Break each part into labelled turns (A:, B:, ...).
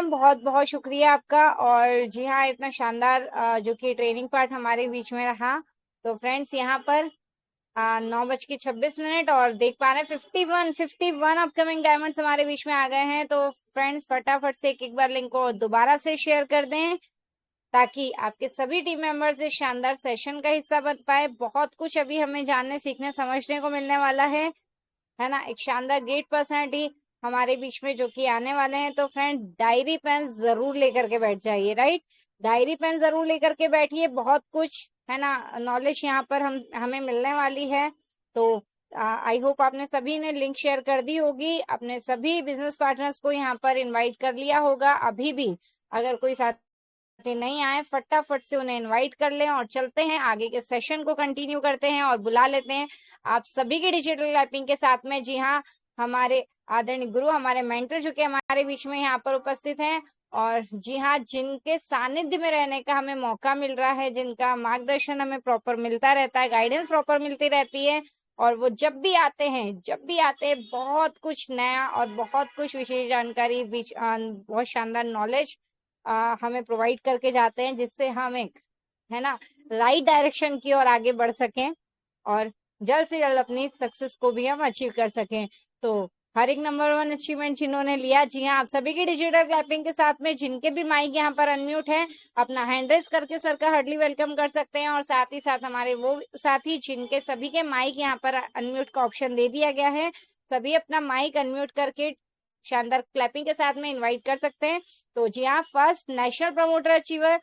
A: Ma'am, बहुत बहुत शुक्रिया आपका। और जी हाँ, इतना शानदार जो कि ट्रेनिंग पार्ट हमारे बीच में रहा। तो फ्रेंड्स, यहाँ पर 9:26 और देख पा रहे हैं 51 अपकमिंग डायमंड्स हमारे बीच में आ गए हैं। तो फ्रेंड्स, फटाफट से एक बार लिंक को दोबारा से शेयर कर दें ताकि आपके सभी टीम मेंबर्स इस शानदार सेशन का हिस्सा बन पाए। बहुत कुछ अभी हमें जानने, सीखने, समझने को मिलने वाला है ना। एक शानदार ग्रेट पर्सनालिटी हमारे बीच में जो कि आने वाले हैं। तो फ्रेंड, डायरी पेन जरूर लेकर के बैठ जाइए, राइट। डायरी पेन जरूर लेकर के बैठिए, बहुत कुछ है ना नॉलेज यहाँ पर हमें मिलने वाली है। तो आई होप आपने सभी ने लिंक शेयर कर दी होगी, अपने सभी बिजनेस पार्टनर्स को यहाँ पर इनवाइट कर लिया होगा। अभी भी अगर कोई साथी नहीं आए, फटाफट से उन्हें इनवाइट कर लें और चलते हैं आगे के सेशन को कंटिन्यू करते हैं और बुला लेते हैं आप सभी के डिजिटल रैपिंग के साथ में। जी हाँ, हमारे आदरणीय गुरु, हमारे मेंटर जो कि हमारे बीच में यहाँ पर उपस्थित हैं। और जी हाँ, जिनके सानिध्य में रहने का हमें मौका मिल रहा है, जिनका मार्गदर्शन हमें प्रॉपर मिलता रहता है, गाइडेंस प्रॉपर मिलती रहती है। और वो जब भी आते हैं बहुत कुछ नया और बहुत कुछ विशेष जानकारी, बहुत शानदार नॉलेज हमें प्रोवाइड करके जाते हैं, जिससे हम एक है ना राइट डायरेक्शन की ओर आगे बढ़ सकें और जल्द से जल्द अपनी सक्सेस को भी हम अचीव कर सकें। तो हर एक नंबर 1 अचीवमेंट जिन्होंने लिया, जी हाँ, आप सभी की डिजिटल क्लैपिंग के साथ में जिनके भी माइक यहाँ पर अनम्यूट है, अपना हैंड रेस करके सर का हार्डली वेलकम कर सकते हैं। और साथ ही साथ हमारे वो साथी जिनके सभी के माइक यहाँ पर अनम्यूट का ऑप्शन दे दिया गया है, सभी अपना माइक अनम्यूट करके शानदार क्लैपिंग के साथ में इन्वाइट कर सकते हैं। तो जी हाँ, first national promoter achiever,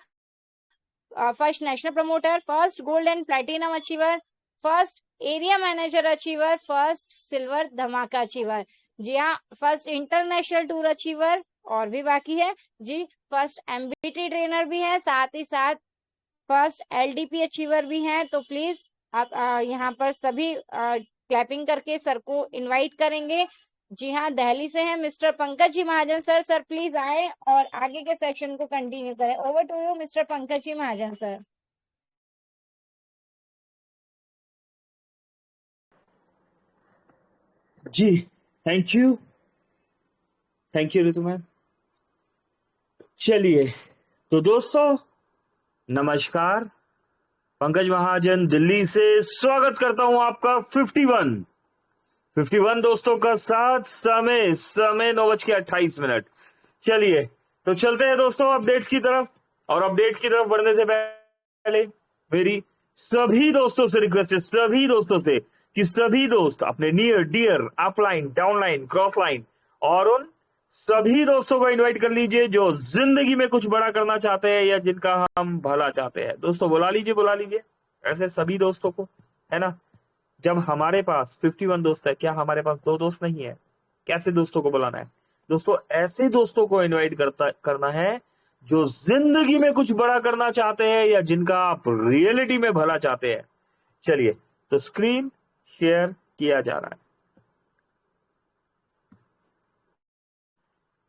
A: first national promoter, first gold and platinum achiever, first area manager achiever, first silver धमाका अचीवर, जी हाँ, फर्स्ट इंटरनेशनल टूर अचीवर और भी बाकी है जी, फर्स्ट एमबीटी ट्रेनर भी है, साथ ही साथ फर्स्ट एलडीपी अचीवर भी हैं। तो प्लीज आप यहाँ पर सभी क्लैपिंग करके सर को इनवाइट करेंगे। जी हाँ, दिल्ली से हैं mister Pankaj ji Mahajan sir. Sir please आए और आगे के सेक्शन को कंटिन्यू करें। Over to you mister Pankaj ji Mahajan sir.
B: जी, थैंक यू ऋतु मैम। चलिए, तो दोस्तों नमस्कार, पंकज महाजन दिल्ली से स्वागत करता हूं आपका 51 दोस्तों का साथ। समय 9:28। चलिए, तो चलते हैं दोस्तों अपडेट्स की तरफ। और अपडेट की तरफ बढ़ने से पहले मेरी सभी दोस्तों से रिक्वेस्ट है, सभी दोस्तों से, कि सभी दोस्त अपने near dear upline, downline, cross line और उन सभी दोस्तों को इनवाइट कर लीजिए जो जिंदगी में कुछ बड़ा करना चाहते हैं या जिनका हम भला चाहते हैं। दोस्तों बुला लीजिए ऐसे सभी दोस्तों को, है ना। जब हमारे पास 51 दोस्त है, क्या हमारे पास 2 दोस्त नहीं है? कैसे दोस्तों को बुलाना है? दोस्तों ऐसे दोस्तों को इनवाइट करना है जो जिंदगी में कुछ बड़ा करना चाहते हैं या जिनका आप रियलिटी में भला चाहते हैं। चलिए, तो स्क्रीन शेयर किया जा रहा है।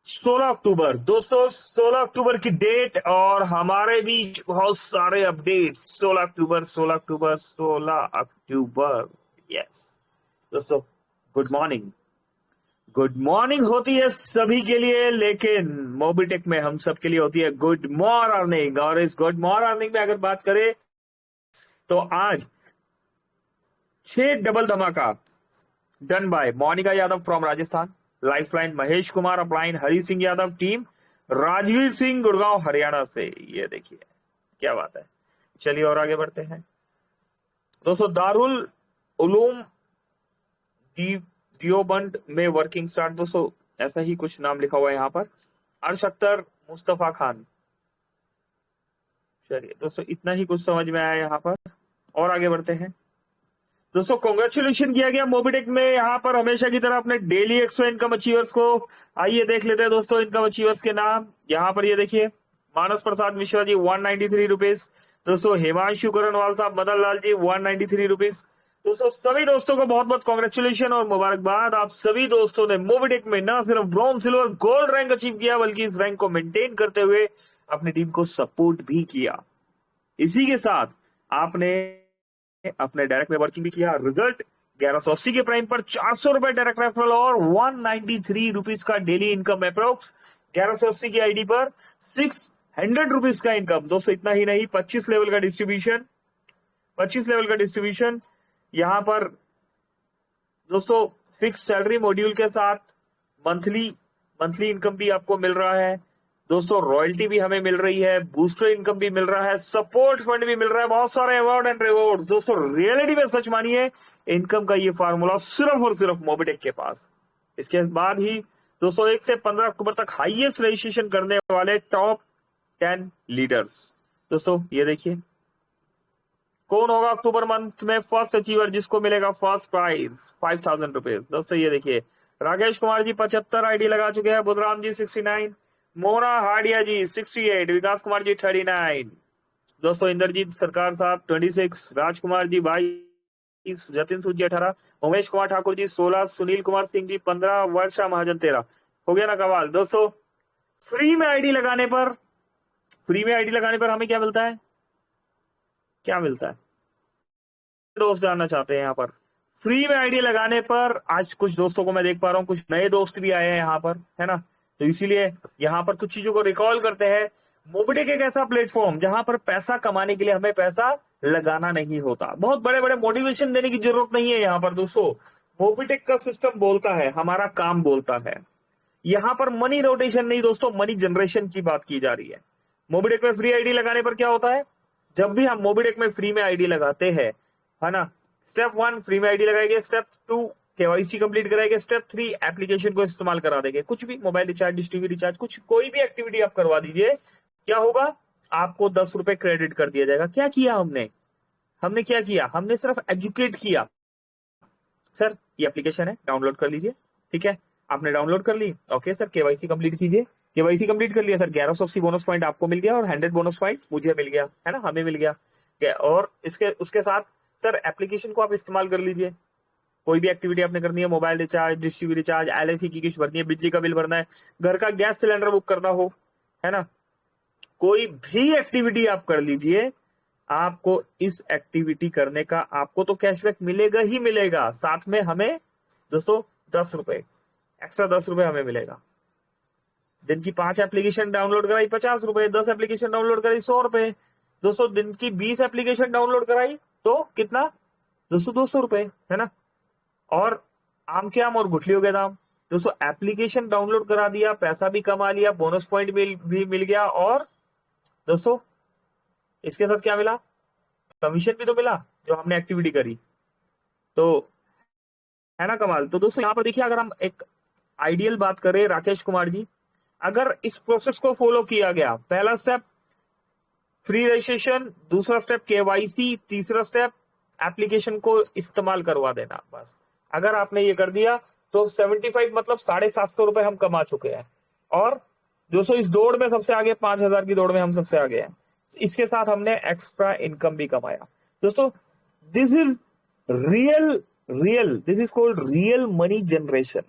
B: 16 अक्टूबर दोस्तों, 16 अक्टूबर की डेट और हमारे बीच बहुत सारे अपडेट। 16 अक्टूबर, यस दोस्तों, गुड मॉर्निंग होती है सभी के लिए, लेकिन मोबिटेक में हम सब के लिए होती है गुड मॉर्निंग। और इस गुड मॉर्निंग में अगर बात करें तो आज 6 डबल धमाका done by Monika Yadav from Rajasthan, lifeline Mahesh Kumar upline, Hari Singh Yadav team, Rajveer Singh Gurgaon Haryana से। ये देखिए क्या बात है। चलिए और आगे बढ़ते हैं दोस्तों। दारुल उलूम दियोबंद में वर्किंग स्टार्ट। दोस्तों ऐसा ही कुछ नाम लिखा हुआ है यहाँ पर। अर्श अख्तर, मुस्तफा खान। चलिए दोस्तों, इतना ही कुछ समझ में आया यहाँ पर। और आगे बढ़ते हैं दोस्तों। कॉन्ग्रेचुलेशन किया गया मोबिटेक में यहाँ पर हमेशा की तरह अपने डेली 100 इनकम अचीवर्स को। आइए देख लेते हैं दोस्तों इनकम अचीवर्स के नाम। यहाँ पर ये देखिए, मानस प्रसाद मिश्रा जी 193 रुपीज। दोस्तों हिमांशु करणवाल साहब, मदन लाल जी 193 रुपीज। दोस्तों सभी दोस्तों को बहुत बहुत कॉन्ग्रेचुलेशन और मुबारकबाद। आप सभी दोस्तों ने मोबिटेक में न सिर्फ bronze, silver, gold rank achieve किया, बल्कि इस रैंक को मेंटेन करते हुए अपनी टीम को सपोर्ट भी किया। इसी के साथ आपने अपने डायरेक्ट में वर्किंग भी किया। रिजल्ट 1180 के प्राइम पर 400 रुपए डायरेक्ट रेफरल और 193 रुपीज का डेली इनकम अप्रोक्स 1180 की आईडी पर 600 रुपीज का इनकम। दोस्तों इतना ही नहीं, 25 लेवल का डिस्ट्रीब्यूशन, 25 लेवल का डिस्ट्रीब्यूशन यहां पर दोस्तों फिक्स सैलरी मॉड्यूल के साथ मंथली मंथली इनकम भी आपको मिल रहा है दोस्तों, रॉयल्टी भी हमें मिल रही है, बूस्टर इनकम भी मिल रहा है, सपोर्ट फंड भी मिल रहा है, बहुत सारे अवार्ड एंड रिवॉर्ड। दोस्तों रियलिटी में सच मानिए, इनकम का ये फार्मूला सिर्फ और सिर्फ मोबिटेक के पास। इसके बाद ही दोस्तों 1 से 15 अक्टूबर तक हाईएस्ट रजिस्ट्रेशन करने वाले टॉप 10 लीडर्स। दोस्तों ये देखिए कौन होगा अक्टूबर मंथ में फर्स्ट अचीवर जिसको मिलेगा फर्स्ट प्राइज 5000 रुपीज। दोस्तों ये देखिए राकेश कुमार जी 75 आईडी लगा चुके हैं, बुधराम जी 69, मोना हाडिया जी 68, विकास कुमार जी 39, दोस्तों इंद्रजीत सरकार साहब 26, राजकुमार जी 22, जतिन सूद जी 18, उमेश कुमार ठाकुर जी 16, सुनील कुमार सिंह जी 15, वर्षा महाजन 13। हो गया ना कमाल। दोस्तों फ्री में आईडी लगाने पर हमें क्या मिलता है, क्या मिलता है दोस्त जानना चाहते हैं। यहाँ पर फ्री में आईडी लगाने पर आज कुछ दोस्तों को मैं देख पा रहा हूँ, कुछ नए दोस्त भी आए हैं यहाँ पर, है ना, तो इसीलिए यहाँ पर कुछ चीजों को रिकॉल करते हैं। मोबिटेक एक ऐसा प्लेटफॉर्म जहां पर पैसा कमाने के लिए हमें पैसा लगाना नहीं होता, बहुत बड़े बड़े मोटिवेशन देने की जरूरत नहीं है। यहाँ पर दोस्तों मोबिटेक का सिस्टम बोलता है, हमारा काम बोलता है। यहाँ पर मनी रोटेशन नहीं दोस्तों, मनी जनरेशन की बात की जा रही है। मोबिटेक में फ्री आईडी लगाने पर क्या होता है, जब भी हम मोबिटेक में फ्री में आईडी लगाते हैं, है ना, स्टेप 1 फ्री में आईडी लगाएंगे, स्टेप 2 केवाईसी कंप्लीट कराएंगे, स्टेप 3 एप्लीकेशन को इस्तेमाल करा देंगे। कुछ भी mobile recharge, dish TV recharge, कुछ कोई भी एक्टिविटी आप करवा दीजिए, क्या होगा, आपको 10 रुपए क्रेडिट कर दिया जाएगा। क्या किया हमने क्या किया, हमने सिर्फ एजुकेट किया। सर ये एप्लीकेशन है, डाउनलोड कर लीजिए, ठीक है, आपने डाउनलोड कर ली, ओके सर केवाईसी कंप्लीट कीजिए, केवाईसी कंप्लीट कर लिया सर, 1180 बोनस पॉइंट आपको मिल गया और 100 बोनस पॉइंट मुझे मिल गया, है ना, हमें मिल गया। और उसके साथ सर एप्लीकेशन को आप इस्तेमाल कर लीजिए, कोई भी एक्टिविटी आपने करनी है, mobile recharge, dish TV recharge, LIC की किस्त भरनी है, बिजली का बिल भरना है, घर का गैस सिलेंडर बुक करना हो, है ना, कोई भी एक्टिविटी आप कर लीजिए, आपको इस एक्टिविटी करने का आपको तो कैशबैक मिलेगा ही मिलेगा, साथ में हमें दोस्तों 10 रुपए एक्स्ट्रा, 10 रुपए हमें मिलेगा। दिन की 5 एप्लीकेशन डाउनलोड कराई 50 रुपए, 10 एप्लीकेशन डाउनलोड कराई 100 रुपए, दोस्तों दिन की 20 एप्लीकेशन डाउनलोड कराई तो कितना दोस्तों 200 रुपए, है ना। और आम के आम और गुठलियों के दाम, दोस्तों एप्लीकेशन डाउनलोड करा दिया, पैसा भी कमा लिया, बोनस पॉइंट भी मिल गया, और दोस्तों इसके साथ क्या मिला, कमीशन भी तो मिला जो हमने एक्टिविटी करी, तो है ना कमाल। तो दोस्तों यहाँ पर देखिए, अगर हम एक आइडियल बात करें, राकेश कुमार जी, अगर इस प्रोसेस को फॉलो किया गया, पहला स्टेप फ्री रजिस्ट्रेशन, दूसरा स्टेप केवाईसी, तीसरा स्टेप एप्लीकेशन को इस्तेमाल करवा देना, बस अगर आपने ये कर दिया तो 75 मतलब 750 रुपए हम कमा चुके हैं। और दोस्तों इस दौड़ में सबसे आगे, 5000 की दौड़ में हम सबसे आगे हैं, इसके साथ हमने एक्स्ट्रा इनकम भी कमाया। दोस्तों this is real this is called real money generation.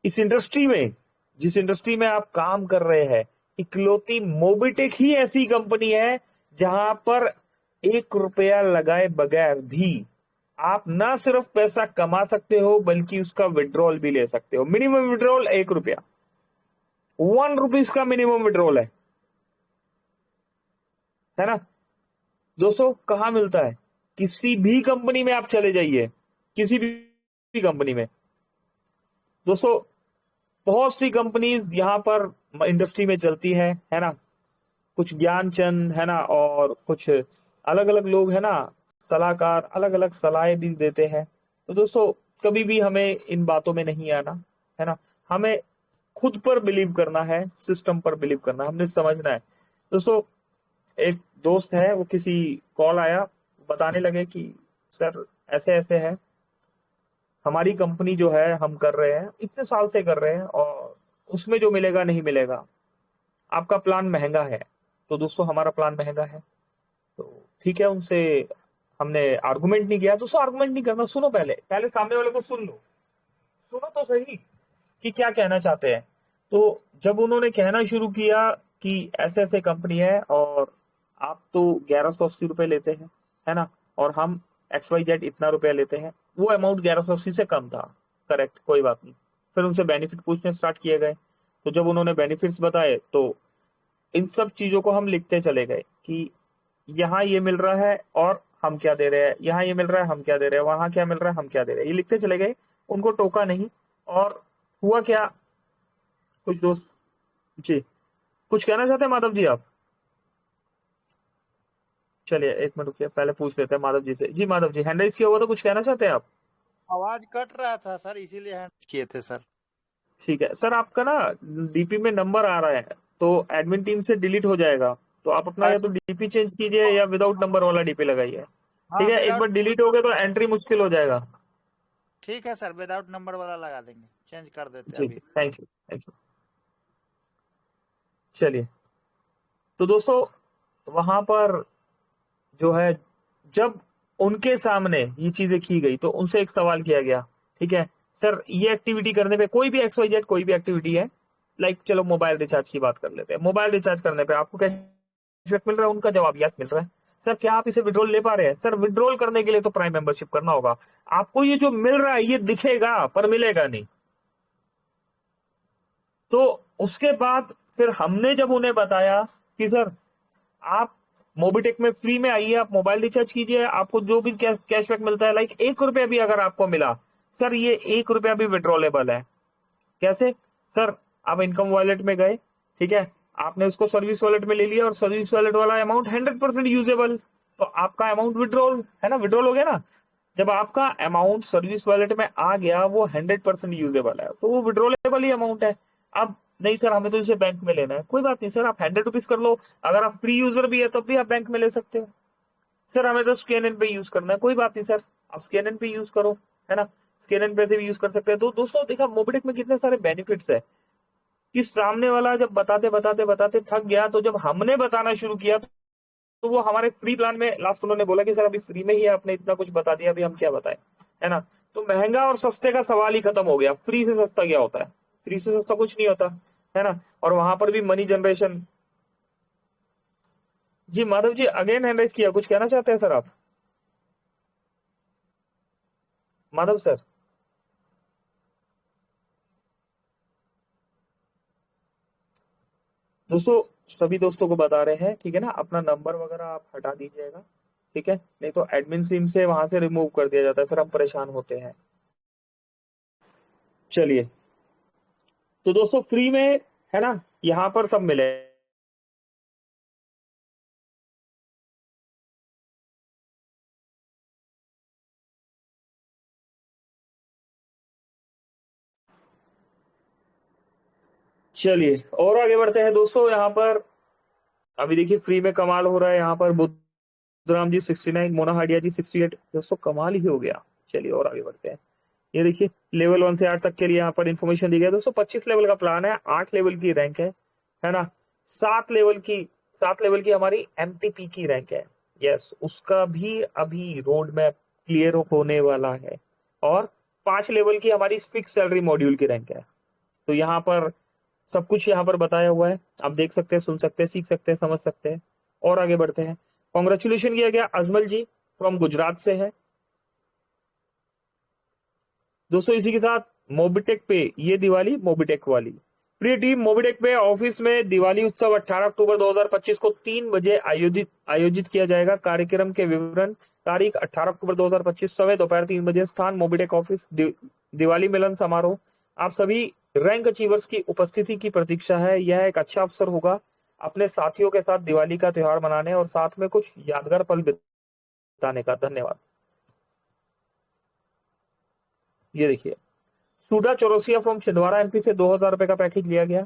B: इस इंडस्ट्री में, जिस इंडस्ट्री में आप काम कर रहे हैं, इकलौती मोबिटेक ही ऐसी कंपनी है जहां पर 1 रुपया लगाए बगैर भी आप ना सिर्फ पैसा कमा सकते हो बल्कि उसका विड्रॉल भी ले सकते हो। मिनिमम विड्रॉल 1 रुपया, 1 रुपीज का मिनिमम विड्रॉल है ना दोस्तों। कहां मिलता है, किसी भी कंपनी में आप चले जाइए, किसी भी कंपनी में दोस्तों, बहुत सी कंपनीज यहां पर इंडस्ट्री में चलती है ना, कुछ ज्ञानचंद है ना, और कुछ अलग अलग लोग है ना, सलाहकार अलग अलग सलाहें भी देते हैं। तो दोस्तों कभी भी हमें इन बातों में नहीं आना, है ना, हमें खुद पर बिलीव करना है, सिस्टम पर बिलीव करना, हमने समझना है। दोस्तों एक दोस्त है, वो किसी कॉल आया, बताने लगे कि सर ऐसे ऐसे है, हमारी कंपनी जो है हम कर रहे हैं, इतने साल से कर रहे हैं, और उसमें जो मिलेगा नहीं मिलेगा, आपका प्लान महंगा है। तो दोस्तों हमारा प्लान महंगा है, तो ठीक है, उनसे हमने आर्गुमेंट नहीं किया। दोस्तों आर्गुमेंट नहीं करना, सुनो, पहले सामने वाले को सुन लो, सुनो तो सही कि क्या कहना चाहते हैं। तो जब उन्होंने कहना शुरू किया कि ऐसे ऐसे कंपनी है और आप तो 1180 रुपए लेते हैं, है ना, और हम XYZ इतना रुपया लेते हैं, वो अमाउंट 1180 से कम था, करेक्ट, कोई बात नहीं। फिर उनसे बेनिफिट पूछने स्टार्ट किए गए, तो जब उन्होंने बेनिफिट्स बताए तो इन सब चीजों को हम लिखते चले गए कि यहाँ ये मिल रहा है और हम क्या दे रहे हैं, यहाँ ये मिल रहा है हम क्या दे रहे हैं, वहां क्या मिल रहा है हम क्या दे रहे हैं, ये लिखते चले गए, उनको टोका नहीं। और हुआ क्या, कुछ दोस्त जी कुछ कहना चाहते हैं माधव जी आप? चलिए एक मिनट रुकिए, पहले पूछ लेते हैं माधव जी से। जी माधव जी, हैंड राइज किया हुआ तो कुछ कहना चाहते हैं आप?
C: आवाज कट रहा था सर, इसीलिए हैंड किए थे सर।
B: ठीक है सर, आपका ना डीपी में नंबर आ रहा है तो एडमिन टीम से डिलीट हो जाएगा, तो आप अपना या तो डीपी चेंज कीजिए या विदाउट नंबर वाला डीपी लगाइए।
C: हाँ,
B: ठीक है, एक बार डिलीट हो गया तो एंट्री मुश्किल हो जाएगा।
C: ठीक है सर, विदाउट नंबर वाला लगा देंगे, चेंज कर देते
B: जी
C: अभी।
B: Thank you thank you. चलिए, तो दोस्तों वहां पर जो है, जब उनके सामने ये चीजें की गई तो उनसे एक सवाल किया गया, ठीक है सर ये एक्टिविटी करने पे, कोई भी XYZ कोई भी एक्टिविटी है, लाइक चलो मोबाइल रिचार्ज की बात कर लेते हैं, मोबाइल रिचार्ज करने पे आपको कैशबैक मिल रहा है? उनका जवाब यस मिल रहा है। सर क्या आप इसे विड्रॉल ले पा रहे हैं? सर विड्रॉल करने के लिए तो प्राइम मेंबरशिप करना होगा। आपको ये जो मिल रहा है ये दिखेगा पर मिलेगा नहीं। तो उसके बाद फिर हमने जब उन्हें बताया कि सर आप मोबिटेक में फ्री में आइए, आप मोबाइल रिचार्ज कीजिए, आपको जो भी कैशबैक मिलता है, लाइक 1 रुपया भी अगर आपको मिला, सर ये 1 रुपया भी विड्रॉलेबल है। कैसे? सर आप इनकम वॉलेट में गए, ठीक है, आपने उसको सर्विस वॉलेट में ले लिया और सर्विस वॉलेट वाला अमाउंट 100% यूजेबल, तो आपका अमाउंट विड्रॉल है ना, विड्रॉल हो गया ना। जब आपका अमाउंट सर्विस वॉलेट में आ गया वो 100% यूजेबल है तो वो विड्रॉलेबल ही अमाउंट है। अब नहीं सर हमें तो इसे बैंक में लेना है, कोई बात नहीं सर, आप 100 रुपीज कर लो, अगर आप फ्री यूजर भी है तब भी आप बैंक में ले सकते हो। सर हमें तो स्कैन इन पे यूज करना है, कोई बात नहीं सर, आप स्कैन इन पे यूज करो, है ना, स्कैन इन पे से भी यूज कर सकते हैं। तो दोस्तों देखा मोबिटेक में कितने सारे बेनिफिट्स है कि सामने वाला जब बताते बताते बताते थक गया, तो जब हमने बताना शुरू किया तो वो हमारे फ्री प्लान में लास्ट उन्होंने बोला कि सर अभी फ्री में ही है, आपने इतना कुछ बता दिया, अभी हम क्या बताएं, है ना। तो महंगा और सस्ते का सवाल ही खत्म हो गया। फ्री से सस्ता क्या होता है? फ्री से सस्ता कुछ नहीं होता, है ना। और वहां पर भी मनी जनरेशन। जी Madhav ji again hand raise किया, कुछ कहना चाहते हैं सर आप? माधव सर, दोस्तों सभी दोस्तों को बता रहे हैं, ठीक है ना, अपना नंबर वगैरह आप हटा दीजिएगा, ठीक है, नहीं तो एडमिन सिम से वहां से रिमूव कर दिया जाता है, फिर हम परेशान होते हैं। चलिए, तो दोस्तों फ्री में, है ना, यहाँ पर सब मिले। चलिए और आगे बढ़ते हैं दोस्तों। यहाँ पर अभी देखिए फ्री में कमाल हो रहा है, यहाँ पर बुद्धराम जी 69, मोना हाडिया जी 68, दोस्तों कमाल ही हो गया। चलिए और आगे बढ़ते हैं। ये देखिए लेवल 1 से 8 तक के लिए यहाँ पर इन्फॉर्मेशन दी गई है दोस्तों। 25 लेवल का प्लान है, 8 लेवल की रैंक है ना, 7 लेवल की हमारी MTP की रैंक है। यस, उसका भी अभी रोड मैप क्लियर होने वाला है। और 5 लेवल की हमारी फिक्स सैलरी मॉड्यूल की रैंक है। तो यहाँ पर सब कुछ यहाँ पर बताया हुआ है, आप देख सकते हैं, सुन सकते हैं, सीख सकते हैं, समझ सकते हैं। और आगे बढ़ते हैं। कॉन्ग्रेचुलेशन किया गया अजमल जी, फ्रॉम गुजरात से है दोस्तों। इसी के साथ मोबिटेक पे ये दिवाली मोबिटेक वाली प्रिय टीम, मोबिटेक पे ऑफिस में दिवाली उत्सव 18 अक्टूबर 2025 को 3 बजे आयोजित किया जाएगा। कार्यक्रम के विवरण, तारीख 18 अक्टूबर 2025, समय दोपहर 3 बजे, स्थान मोबिटेक ऑफिस, दिवाली मिलन समारोह। आप सभी रैंक अचीवर्स की उपस्थिति की प्रतीक्षा है। यह एक अच्छा अवसर होगा अपने साथियों के साथ दिवाली का त्योहार मनाने और साथ में कुछ यादगार पल बिताने का। धन्यवाद। ये देखिए, सुडा चौरसिया फ्रॉम छिंदवाड़ा MP से 2000 रुपए का पैकेज लिया गया।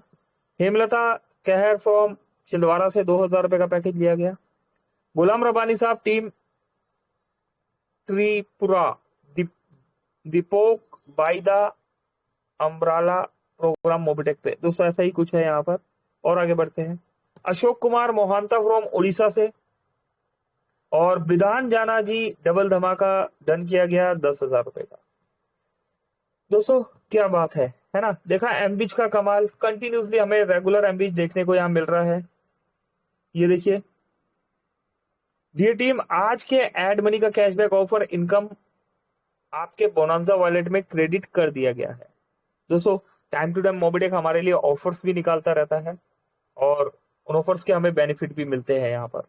B: हेमलता कहर फ्रॉम छिंदवाड़ा से 2000 रुपए का पैकेज लिया गया। गुलाम रब्बानी साहब टीम त्रिपुरा, दीपोक बाइदा अम्ब्राला प्रोग्राम मोबिटेक पे, दोस्तों ऐसा ही कुछ है यहाँ पर। और आगे बढ़ते हैं। अशोक कुमार मोहांता फ्रॉम उड़ीसा से, और विधान जाना जी डबल धमाका डन किया गया 10,000 रुपए का। दोस्तों क्या बात है ना, देखा एमबीच का कमाल, कंटिन्यूसली हमें रेगुलर एमबीच देखने को यहाँ मिल रहा है। ये देखिए डियर टीम, आज के एड मनी का कैशबैक ऑफर इनकम आपके बोनांजा वॉलेट में क्रेडिट कर दिया गया है दोस्तों। टाइम टू टाइम मोबिटेक हमारे लिए ऑफर्स भी निकालता रहता है और उन ऑफर्स के हमें बेनिफिट भी मिलते हैं यहाँ पर।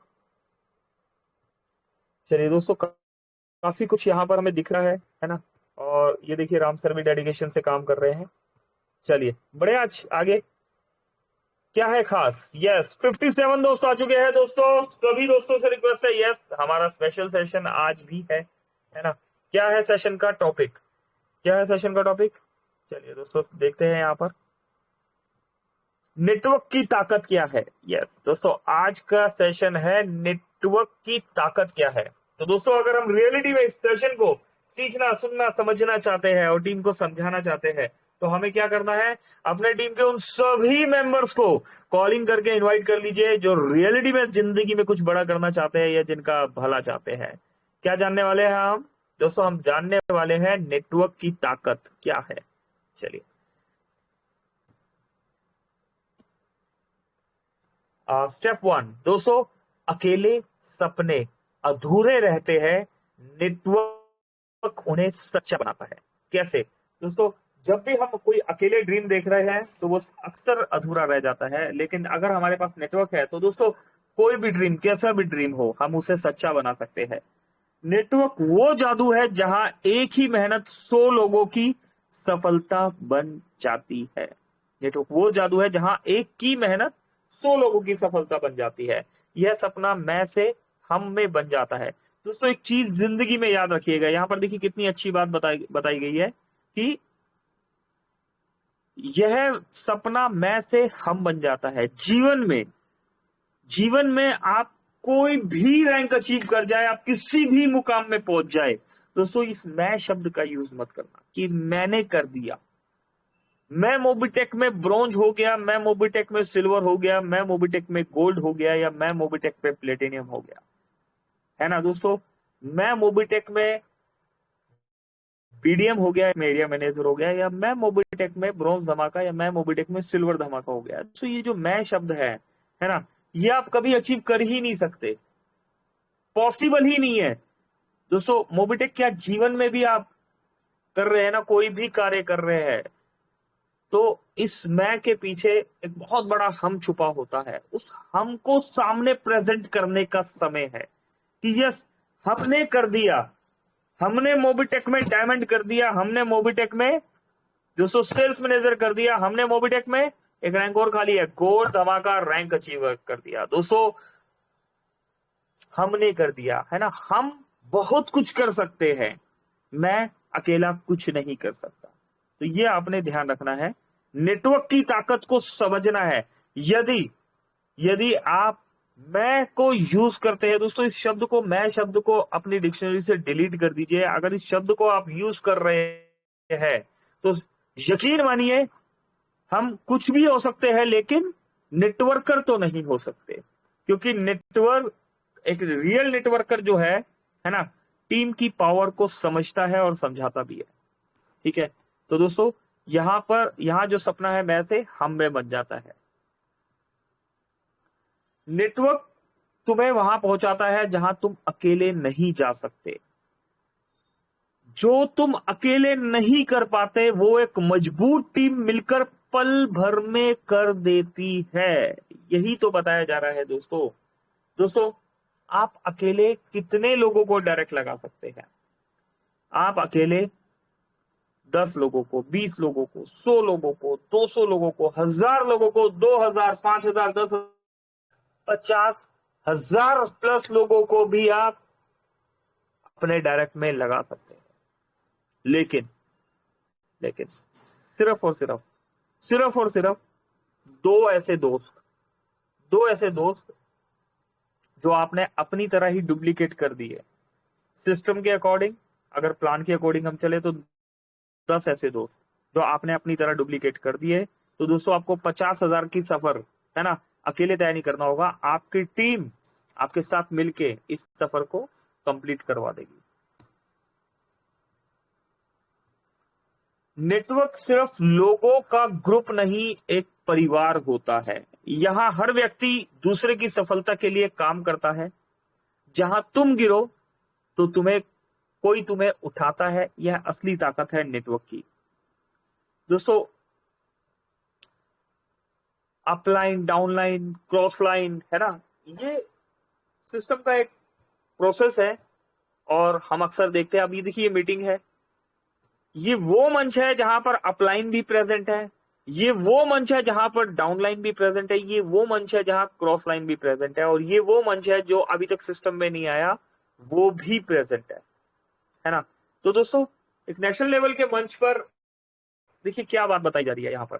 B: चलिए दोस्तों, काफी कुछ यहाँ पर हमें दिख रहा है ना। और ये देखिए राम सर भी डेडिकेशन से काम कर रहे हैं। चलिए बढ़िया, आज आगे क्या है खास। यस 57 दोस्त आ चुके हैं दोस्तों। सभी दोस्तों से रिक्वेस्ट है, यस हमारा स्पेशल सेशन आज भी है ना। क्या है सेशन का टॉपिक, क्या है सेशन का टॉपिक? चलिए दोस्तों देखते हैं यहाँ पर, नेटवर्क की ताकत क्या है। यस दोस्तों, आज का सेशन है नेटवर्क की ताकत क्या है। तो दोस्तों अगर हम रियलिटी में इस सेशन को सीखना, सुनना, समझना चाहते हैं और टीम को समझाना चाहते हैं तो हमें क्या करना है, अपने टीम के उन सभी मेंबर्स को कॉलिंग करके इनवाइट कर लीजिए जो रियलिटी में जिंदगी में कुछ बड़ा करना चाहते हैं या जिनका भला चाहते हैं। क्या जानने वाले हैं हम दोस्तों? हम जानने वाले हैं नेटवर्क की ताकत क्या है। चलिए स्टेप 1 दोस्तों, अकेले सपने अधूरे रहते हैं, नेटवर्क उन्हें सच्चा बनाता है। कैसे दोस्तों? जब भी हम कोई अकेले ड्रीम देख रहे हैं तो वो अक्सर अधूरा रह जाता है, लेकिन अगर हमारे पास नेटवर्क है तो दोस्तों कोई भी ड्रीम, कैसा भी ड्रीम हो, हम उसे सच्चा बना सकते हैं। नेटवर्क वो जादू है जहां एक ही मेहनत 100 लोगों की सफलता बन जाती है। नेटवर्क वो जादू है जहां एक की मेहनत 100 लोगों की सफलता बन जाती है। यह सपना मैं से हम में बन जाता है। दोस्तों एक चीज जिंदगी में याद रखिएगा, यहां पर देखिए कितनी अच्छी बात बताई गई है कि यह सपना मैं से हम बन जाता है। जीवन में आप कोई भी रैंक अचीव कर जाए, आप किसी भी मुकाम में पहुंच जाए, दोस्तों इस मैं शब्द का यूज मत करना कि मैंने कर दिया, मैं मोबिटेक में ब्रॉन्ज हो गया, मैं मोबिटेक में सिल्वर हो गया, मैं मोबिटेक में गोल्ड हो गया, या मैं मोबिटेक पे प्लेटिनियम हो गया, है ना दोस्तों। मैं मोबिटेक में बीडीएम हो गया, मैं एरिया मैनेजर हो गया, या मैं मोबिटेक में ब्रॉन्ज धमाका, या मैं मोबिटेक में सिल्वर धमाका हो गया। तो ये जो मैं शब्द है ना, ये आप कभी अचीव कर ही नहीं सकते, पॉसिबल ही नहीं है दोस्तों। मोबिटेक क्या जीवन में भी आप कर रहे हैं ना, कोई भी कार्य कर रहे हैं, तो इस मैं के पीछे एक बहुत बड़ा हम छुपा होता है। उस हम को सामने प्रेजेंट करने का समय है कि यस हमने कर दिया, हमने मोबिटेक में डायमंड कर दिया, हमने मोबिटेक में दोस्तों सेल्स मैनेजर कर दिया, हमने मोबिटेक में एक रैंक और खाली है, गोल्ड धमाका रैंक अचीव कर दिया। दोस्तों हमने कर दिया, है ना। हम बहुत कुछ कर सकते हैं, मैं अकेला कुछ नहीं कर सकता। तो ये आपने ध्यान रखना है, नेटवर्क की ताकत को समझना है। यदि आप मैं को यूज करते हैं दोस्तों, इस शब्द को, मैं शब्द को अपनी डिक्शनरी से डिलीट कर दीजिए। अगर इस शब्द को आप यूज कर रहे हैं तो यकीन मानिए हम कुछ भी हो सकते हैं, लेकिन नेटवर्कर तो नहीं हो सकते, क्योंकि नेटवर्क, एक रियल नेटवर्कर जो है ना, टीम की पावर को समझता है और समझाता भी है। ठीक है, तो दोस्तों यहां जो सपना है मैं से हम में बन जाता है। नेटवर्क तुम्हें वहां पहुंचाता है जहां तुम अकेले नहीं जा सकते। जो तुम अकेले नहीं कर पाते वो एक मजबूत टीम मिलकर पल भर में कर देती है। यही तो बताया जा रहा है दोस्तों आप अकेले कितने लोगों को डायरेक्ट लगा सकते हैं? आप अकेले 10 लोगों को, 20 लोगों को, 100 लोगों को, 200 लोगों को, 1000 लोगों को, 2000, 5000, 10,000, 50,000 प्लस लोगों को भी आप अपने डायरेक्ट में लगा सकते हैं। लेकिन सिर्फ और सिर्फ दो ऐसे दोस्त जो आपने अपनी तरह ही डुप्लीकेट कर दिए। सिस्टम के अकॉर्डिंग, अगर प्लान के अकॉर्डिंग हम चले तो 10 ऐसे दोस्त जो आपने अपनी तरह डुप्लीकेट कर दिए। तो दोस्तों आपको 50,000 की सफर, है ना, अकेले तय नहीं करना होगा, आपकी टीम आपके साथ मिलके इस सफर को कंप्लीट करवा देगी। नेटवर्क सिर्फ लोगों का ग्रुप नहीं, एक परिवार होता है। यहां हर व्यक्ति दूसरे की सफलता के लिए काम करता है। जहां तुम गिरो तो कोई तुम्हें उठाता है। यह असली ताकत है नेटवर्क की। दोस्तों अपलाइन, डाउनलाइन, क्रॉस लाइन, है ना। ये सिस्टम का एक प्रोसेस है और हम अक्सर देखते हैं। अब ये देखिए, मीटिंग है, ये वो मंच है जहां पर अपलाइन भी प्रेजेंट है, ये वो मंच है जहां पर डाउनलाइन भी प्रेजेंट है, ये वो मंच है जहां क्रॉस लाइन भी प्रेजेंट है, और ये वो मंच है जो अभी तक सिस्टम में नहीं आया, वो भी प्रेजेंट है ना। तो दोस्तों, एक नेशनल लेवल के मंच पर देखिए क्या बात बताई जा रही है। यहाँ पर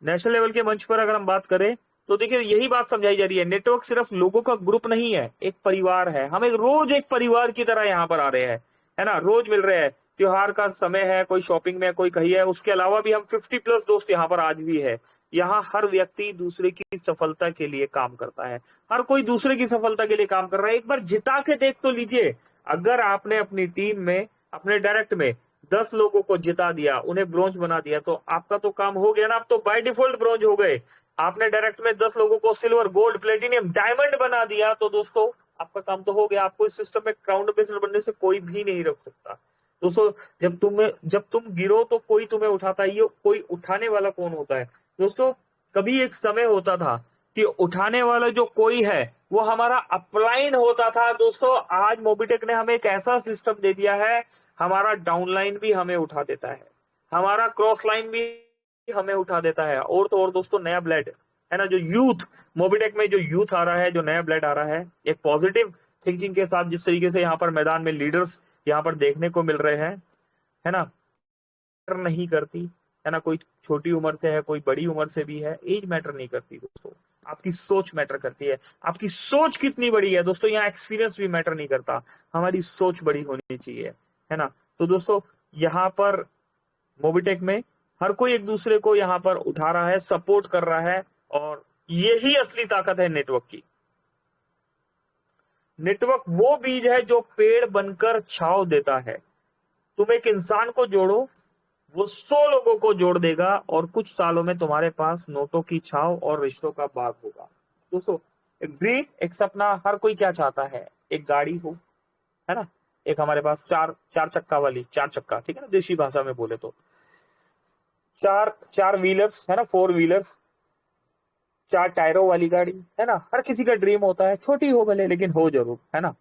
B: नेशनल लेवल के मंच पर अगर हम बात करें तो देखिए यही बात समझाई जा रही है, नेटवर्क सिर्फ लोगों का ग्रुप नहीं है, एक परिवार है। हम एक रोज एक परिवार की तरह यहाँ पर आ रहे हैं, है ना, रोज मिल रहे हैं। त्योहार का समय है, कोई शॉपिंग में, कोई कहीं है, उसके अलावा भी हम 50+ दोस्त यहाँ पर आज भी है। यहाँ हर व्यक्ति दूसरे की सफलता के लिए काम करता है, हर कोई दूसरे की सफलता के लिए काम कर रहा है। एक बार जिता के देख तो लीजिए, अगर आपने अपनी टीम में, अपने डायरेक्ट में 10 लोगों को जिता दिया, उन्हें ब्रोंज बना दिया, तो आपका तो काम हो गया ना। आप तो बाय डिफॉल्ट ब्रोंज हो गए। आपने डायरेक्ट में 10 लोगों को सिल्वर, गोल्ड, प्लेटिनियम, डायमंड बना दिया, तो दोस्तों आपका काम तो हो गया। आपको इस सिस्टम में क्राउन बेस्ड बनने से कोई भी नहीं रोक सकता। दोस्तों, जब तुम गिरो तो कोई तुम्हें उठाता है। ये कोई उठाने वाला कौन होता है दोस्तों? कभी एक समय होता था कि उठाने वाला जो कोई है वो हमारा अपलाइन होता था। दोस्तों, आज मोबिटेक ने हमें एक ऐसा सिस्टम दे दिया है, हमारा डाउनलाइन भी हमें उठा देता है, हमारा क्रॉस लाइन भी हमें उठा देता है। और तो और दोस्तों, नया ब्लड, है ना, जो यूथ, मोबिटेक में जो यूथ आ रहा है, जो नया ब्लड आ रहा है, एक पॉजिटिव थिंकिंग के साथ, जिस तरीके से यहाँ पर मैदान में लीडर्स यहाँ पर देखने को मिल रहे हैं, है ना, नहीं करती, है ना, कोई छोटी उम्र से है, कोई बड़ी उम्र से भी है, एज मैटर नहीं करती दोस्तों, आपकी सोच मैटर करती है। आपकी सोच कितनी बड़ी है दोस्तों, यहाँ एक्सपीरियंस भी मैटर नहीं करता, हमारी सोच बड़ी होनी चाहिए, है ना। तो दोस्तों, यहाँ पर मोबिटेक में हर कोई एक दूसरे को यहाँ पर उठा रहा है, सपोर्ट कर रहा है, और यही असली ताकत है नेटवर्क की। नेटवर्क वो बीज है जो पेड़ बनकर छांव देता है। तुम एक इंसान को जोड़ो, वो 100 लोगों को जोड़ देगा, और कुछ सालों में तुम्हारे पास नोटों की छांव और रिश्तों का बाग होगा। दोस्तों, एक ड्रीम, एक सपना, हर कोई क्या चाहता है? एक गाड़ी हो, है ना, एक हमारे पास चार चक्का वाली, 4 चक्का, ठीक है ना, देशी भाषा में बोले तो चार व्हीलर्स, है ना, 4 व्हीलर्स, 4 टायरों वाली गाड़ी, है ना। हर किसी का ड्रीम होता है, छोटी हो भले, लेकिन हो जरूर, है ना।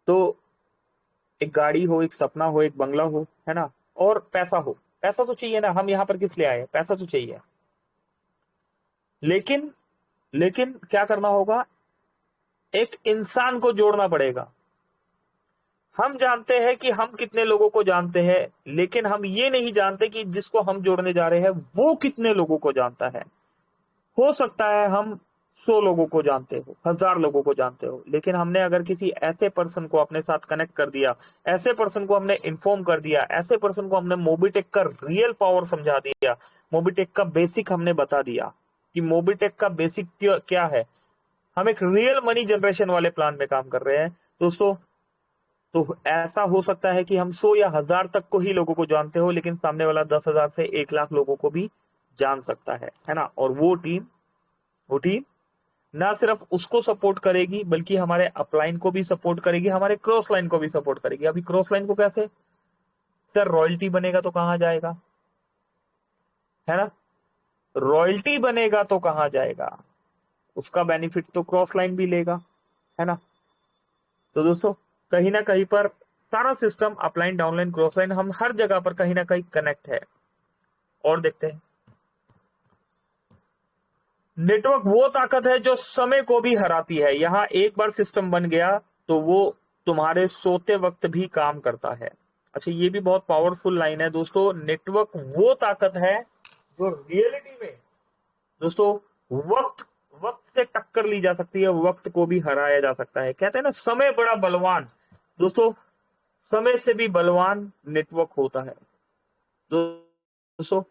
B: तो एक गाड़ी हो, एक सपना हो, एक बंगला हो, है ना, और पैसा हो। पैसा तो चाहिए ना, हम यहाँ पर किस लिए आए? पैसा तो चाहिए। लेकिन लेकिन क्या करना होगा? एक इंसान को जोड़ना पड़ेगा। हम जानते हैं कि हम कितने लोगों को जानते हैं, लेकिन हम ये नहीं जानते कि जिसको हम जोड़ने जा रहे हैं वो कितने लोगों को जानता है। हो सकता है हम 100 लोगों को जानते हो, 1000 लोगों को जानते हो, लेकिन हमने अगर किसी ऐसे पर्सन को अपने साथ कनेक्ट कर दिया, ऐसे पर्सन को हमने इन्फॉर्म कर दिया, ऐसे पर्सन को हमने मोबिटेक का रियल पावर समझा दिया, मोबिटेक का बेसिक हमने बता दिया कि मोबिटेक का बेसिक क्या है, हम एक रियल मनी जनरेशन वाले प्लान में काम कर रहे हैं दोस्तों। तो ऐसा हो सकता है कि हम 100 या 1000 तक को ही लोगों को जानते हो, लेकिन सामने वाला 10,000 से 1,00,000 लोगों को भी जान सकता है ना। और वो टीम ना सिर्फ उसको सपोर्ट करेगी, बल्कि हमारे अपलाइन को भी सपोर्ट करेगी, हमारे क्रॉस लाइन को भी सपोर्ट करेगी। अभी क्रॉस लाइन को कैसे? सर, रॉयल्टी बनेगा तो कहां जाएगा, है ना, रॉयल्टी बनेगा तो कहां जाएगा? उसका बेनिफिट तो क्रॉस लाइन भी लेगा, है ना। तो दोस्तों, कहीं ना कहीं पर सारा system, upline, downline, cross line, हम हर जगह पर कहीं ना कहीं कनेक्ट है। और देखते हैं, नेटवर्क वो ताकत है जो समय को भी हराती है। यहां एक बार सिस्टम बन गया तो वो तुम्हारे सोते वक्त भी काम करता है। अच्छा, ये भी बहुत पावरफुल लाइन है दोस्तों। नेटवर्क वो ताकत है जो रियलिटी में दोस्तों वक्त से टक्कर ली जा सकती है, वक्त को भी हराया जा सकता है। कहते हैं ना, समय बड़ा बलवान। दोस्तों, समय से भी बलवान नेटवर्क होता है दोस्तों।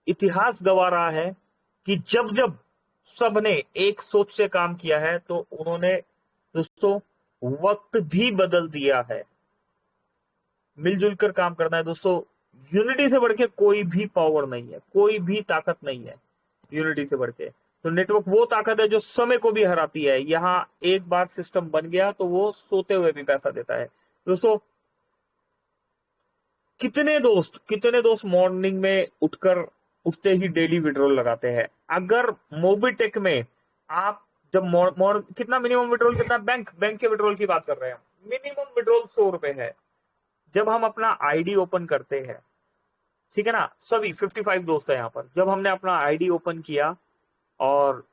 B: इतिहास गवा रहा है कि जब जब सबने एक सोच से काम किया है तो उन्होंने दोस्तों वक्त भी बदल दिया है। मिलजुल कर काम करना है दोस्तों। यूनिटी से बढ़ के कोई भी पावर नहीं है, कोई भी ताकत नहीं है यूनिटी से बढ़ के। तो नेटवर्क वो ताकत है जो समय को भी हराती है। यहां एक बार सिस्टम बन गया तो वो सोते हुए भी पैसा देता है दोस्तों। कितने दोस्त मॉर्निंग में उठकर उतने ही डेली विड्रॉल लगाते हैं। अगर मोबिटेक में आप जब कितना मिनिमम विड्रॉल, कितना बैंक के विड्रॉल की बात कर रहे हैं, मिनिमम विड्रॉल 100 रुपए है। जब हम अपना आईडी ओपन करते हैं, ठीक है ना, सभी 55 दोस्त है यहाँ पर, जब हमने अपना आईडी ओपन किया और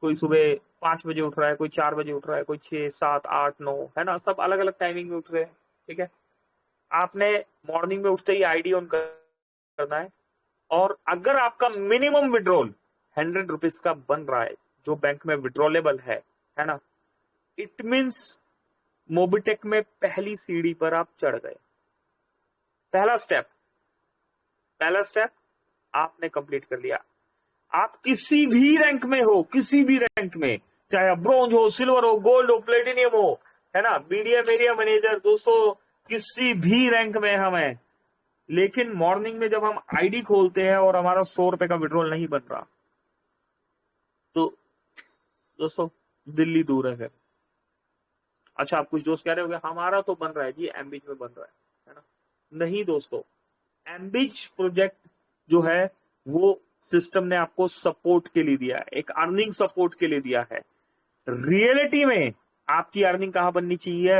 B: कोई सुबह 5 बजे उठ रहा है, कोई 4 बजे उठ रहा है, कोई 6, 7, 8, 9, है ना, सब अलग अलग टाइमिंग में उठ रहे हैं, ठीक है। आपने मॉर्निंग में उठते ही आईडी ऑन करना है, और अगर आपका मिनिमम विड्रॉल 100 रुपीज का बन रहा है जो बैंक में विड्रॉलेबल है ना, इट मीन्स मोबिटेक में पहली सीढ़ी पर आप चढ़ गए। पहला स्टेप आपने कंप्लीट कर लिया। आप किसी भी रैंक में हो, किसी भी रैंक में, चाहे ब्रॉन्ज हो, सिल्वर हो, गोल्ड हो, प्लेटिनियम हो, है ना, बीडीएम एरिया मैनेजर, दोस्तों किसी भी रैंक में हम हैं, लेकिन मॉर्निंग में जब हम आईडी खोलते हैं और हमारा 100 रुपए का विड्रॉल नहीं बन रहा, तो दोस्तों दिल्ली दूर है फिर। अच्छा, आप कुछ दोस्त कह रहे होंगे हमारा तो बन रहा है जी, एमबीच में बन रहा है ना। नहीं दोस्तों, एमबीच प्रोजेक्ट जो है वो सिस्टम ने आपको सपोर्ट के लिए दिया है, एक अर्निंग सपोर्ट के लिए दिया है। रियलिटी में आपकी अर्निंग कहां बननी चाहिए?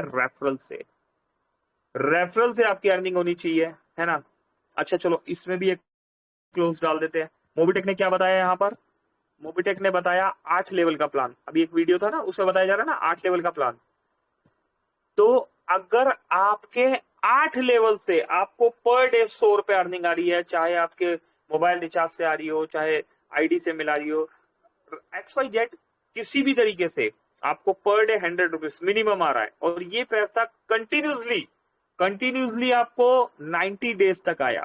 B: रेफरल से आपकी अर्निंग होनी चाहिए, है ना। अच्छा चलो, इसमें भी एक क्लोज डाल देते हैं। मोबिटेक ने क्या बताया यहाँ पर? मोबिटेक ने बताया 8 लेवल का प्लान। अभी एक वीडियो था ना, उसमें बताया जा रहा है ना 8 लेवल का प्लान। तो अगर आपके 8 लेवल से आपको पर डे 100 रुपए अर्निंग आ रही है, चाहे आपके मोबाइल रिचार्ज से आ रही हो, चाहे आईडी से मिला रही हो, XYZ किसी भी तरीके से आपको पर डे 100 रुपीज मिनिमम आ रहा है, और ये पैसा कंटिन्यूसली आपको 90 डेज तक आया,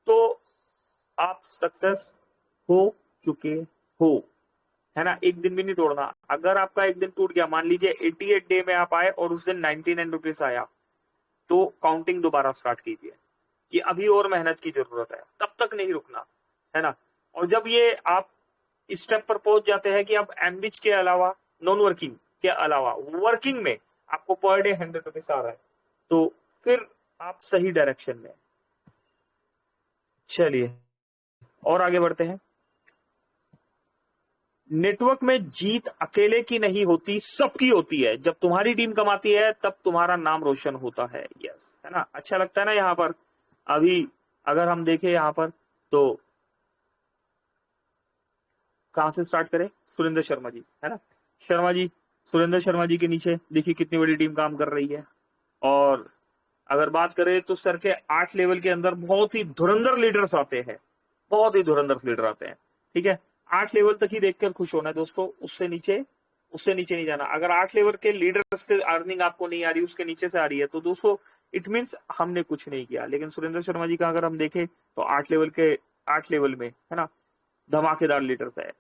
B: तो आप सक्सेस हो चुके हो, है ना। एक दिन भी नहीं तोड़ना। अगर आपका एक दिन टूट गया, मान लीजिए 88 डे में आप आए और उस दिन 99 रुपीज आया, तो काउंटिंग दोबारा स्टार्ट कीजिए कि अभी और मेहनत की जरूरत है, तब तक नहीं रुकना, है ना। और जब ये आप इस स्टेप पर पहुंच जाते हैं कि अब एमबिच के अलावा, नॉन वर्किंग के अलावा वर्किंग में आपको पर डे 100 रुपीज आ रहा है, तो फिर आप सही डायरेक्शन में। चलिए और आगे बढ़ते हैं। नेटवर्क में जीत अकेले की नहीं होती, सबकी होती है। जब तुम्हारी टीम कमाती है तब तुम्हारा नाम रोशन होता है। यस, है ना। अच्छा लगता है ना। यहां पर अभी अगर हम देखें यहां पर, तो कहां से स्टार्ट करें? सुरेंद्र शर्मा जी, है ना। सुरेंद्र शर्मा जी के नीचे देखिए कितनी बड़ी टीम काम कर रही है। और अगर बात करें तो सर के 8 लेवल के अंदर बहुत ही धुरंधर लीडर्स आते हैं, बहुत ही धुरंधर लीडर आते हैं, ठीक है। 8 लेवल तक ही देखकर खुश होना है दोस्तों, उससे नीचे नहीं जाना। अगर 8 लेवल के लीडर से अर्निंग आपको नहीं आ रही, उसके नीचे से आ रही है, तो दोस्तों इट मीन्स हमने कुछ नहीं किया। लेकिन सुरेंद्र शर्मा जी का अगर हम देखें तो 8 लेवल में, है ना, धमाकेदार लीडर्स है।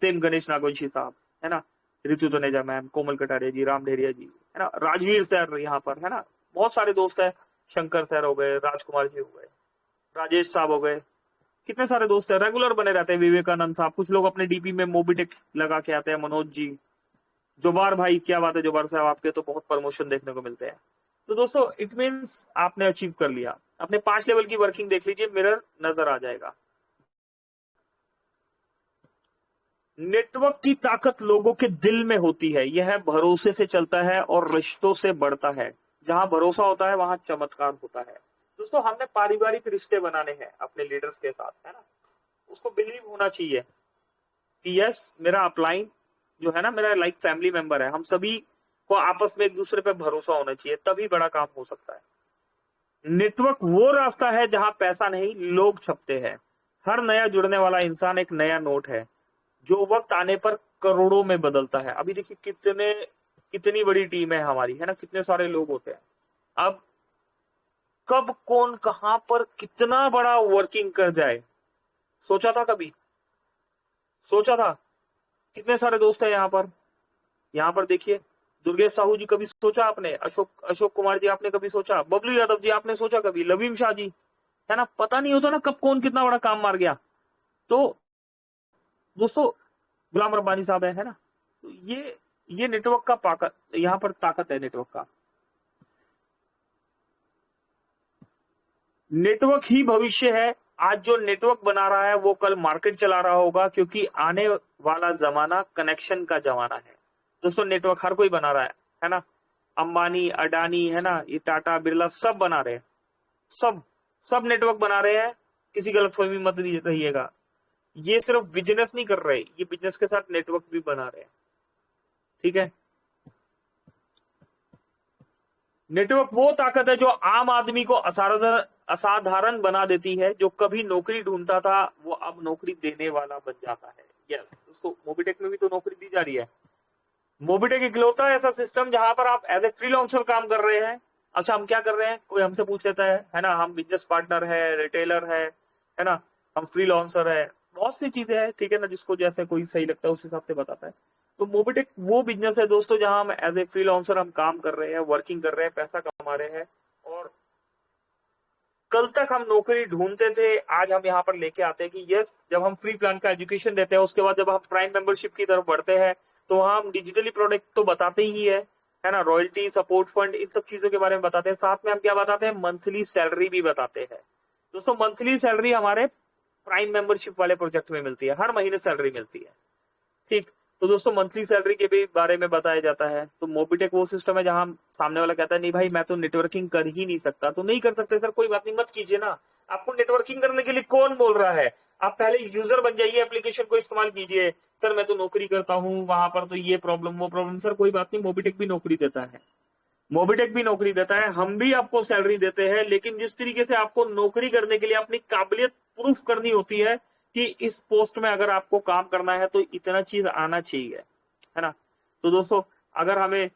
B: सेम गणेश नागवंशी साहब, है ना, ऋतु तनेजा मैम, कोमल कटारिया जी, राम डेरिया जी, है ना, राजवीर सर यहाँ पर, है ना, बहुत सारे दोस्त है। शंकर सर हो गए, राजकुमार जी हो गए, राजेश साहब हो गए, कितने सारे दोस्त है, रेगुलर बने रहते हैं। विवेकानंद साहब, कुछ लोग अपने डीपी में मोबिटेक लगा के आते हैं। मनोज जी, जोबार भाई, क्या बात है जोबार साहब, आपके तो बहुत प्रमोशन देखने को मिलते हैं। तो दोस्तों इट मीन्स आपने अचीव कर लिया। अपने 5 लेवल की वर्किंग देख लीजिए, मिरर नजर आ जाएगा। नेटवर्क की ताकत लोगों के दिल में होती है। यह भरोसे से चलता है और रिश्तों से बढ़ता है। जहां भरोसा होता है वहां चमत्कार होता है। दोस्तों हमने पारिवारिक रिश्ते बनाने हैं अपने लीडर्स के साथ, है ना। उसको बिलीव होना चाहिए कि यस, मेरा अपलाइन जो है ना, मेरा लाइक फैमिली मेंबर है। हम सभी को आपस में एक दूसरे पे भरोसा होना चाहिए, तभी बड़ा काम हो सकता है। नेटवर्क वो रास्ता है जहां पैसा नहीं, लोग छपते हैं। हर नया जुड़ने वाला इंसान एक नया नोट है जो वक्त आने पर करोड़ों में बदलता है। अभी देखिए कितनी बड़ी टीम है हमारी, है ना, कितने सारे लोग होते हैं। अब कब कौन कहां पर कितना बड़ा वर्किंग कर जाए, सोचा था कभी? सोचा था? कितने सारे दोस्त है यहाँ पर देखिए, दुर्गेश साहू जी, कभी सोचा आपने? अशोक कुमार जी, आपने कभी सोचा? बबलू यादव जी, आपने सोचा कभी? लवीम शाह जी, है ना। पता नहीं होता ना कब कौन कितना बड़ा काम मार गया। तो दोस्तों गुलाम रब्बानी साहब है ना। तो ये नेटवर्क का ताकत, यहाँ पर ताकत है नेटवर्क का। नेटवर्क ही भविष्य है, आज जो नेटवर्क बना रहा है वो कल मार्केट चला रहा होगा, क्योंकि आने वाला जमाना कनेक्शन का जमाना है दोस्तों। नेटवर्क हर कोई बना रहा है ना। अंबानी, अडानी, है ना, ये टाटा, बिरला सब बना रहे हैं, सब सब नेटवर्क बना रहे हैं। किसी गलतफहमी मत रहिएगा, ये सिर्फ बिजनेस नहीं कर रहे, ये बिजनेस के साथ नेटवर्क भी बना रहे हैं, ठीक है। नेटवर्क वो ताकत है जो आम आदमी को असाधारण बना देती है। जो कभी नौकरी ढूंढता था वो अब नौकरी देने वाला बन जाता है। यस, उसको मोबिटेक में भी तो नौकरी दी जा रही है। मोबिटेक इकलौता ऐसा सिस्टम जहां पर आप एज ए फ्रीलांसर काम कर रहे हैं। अच्छा, हम क्या कर रहे हैं, कोई हमसे पूछ लेता है ना, हम बिजनेस पार्टनर है, रिटेलर है ना, हम फ्रीलांसर है, बहुत सी चीजें हैं, ठीक है ना, जिसको जैसे कोई सही लगता है उस हिसाब से बताता है। तो मोबिटेक वो बिजनेस है दोस्तों जहां हम एज ए फ्रीलांसर हम काम कर रहे हैं, वर्किंग कर रहे हैं, पैसा कमा रहे हैं। और कल तक हम नौकरी ढूंढते थे, आज हम यहाँ पर लेके आते हैं कि यस, जब हम फ्री प्लान का एजुकेशन देते हैं, उसके बाद जब हम प्राइम मेंबरशिप की तरफ बढ़ते हैं, तो वहां हम डिजिटली प्रोडक्ट तो बताते ही है ना, रॉयल्टी, सपोर्ट फंड, इन सब चीजों के बारे में बताते हैं। साथ में हम क्या बताते हैं, मंथली सैलरी भी बताते हैं दोस्तों। मंथली सैलरी हमारे प्राइम मेंबरशिप वाले प्रोजेक्ट में मिलती है, हर महीने सैलरी मिलती है, ठीक। तो दोस्तों मंथली सैलरी के भी बारे में बताया जाता है। तो मोबिटेक वो सिस्टम है जहां सामने वाला कहता है नहीं भाई मैं तो नेटवर्किंग कर ही नहीं सकता, तो नहीं कर सकते सर, कोई बात नहीं, मत कीजिए ना। आपको नेटवर्किंग करने के लिए कौन बोल रहा है, आप पहले यूजर बन जाइए, एप्लीकेशन को इस्तेमाल कीजिए। सर मैं तो नौकरी करता हूँ, वहां पर तो ये प्रॉब्लम वो प्रॉब्लम, सर कोई बात नहीं, मोबिटेक भी नौकरी देता है, मोबिटेक भी नौकरी देता है, हम भी आपको सैलरी देते हैं। लेकिन जिस तरीके से आपको नौकरी करने के लिए अपनी काबिलियत प्रूफ करनी होती है कि इस पोस्ट में अगर आपको काम करना है तो इतना चीज आना चाहिए, है ना। तो दोस्तों अगर हमें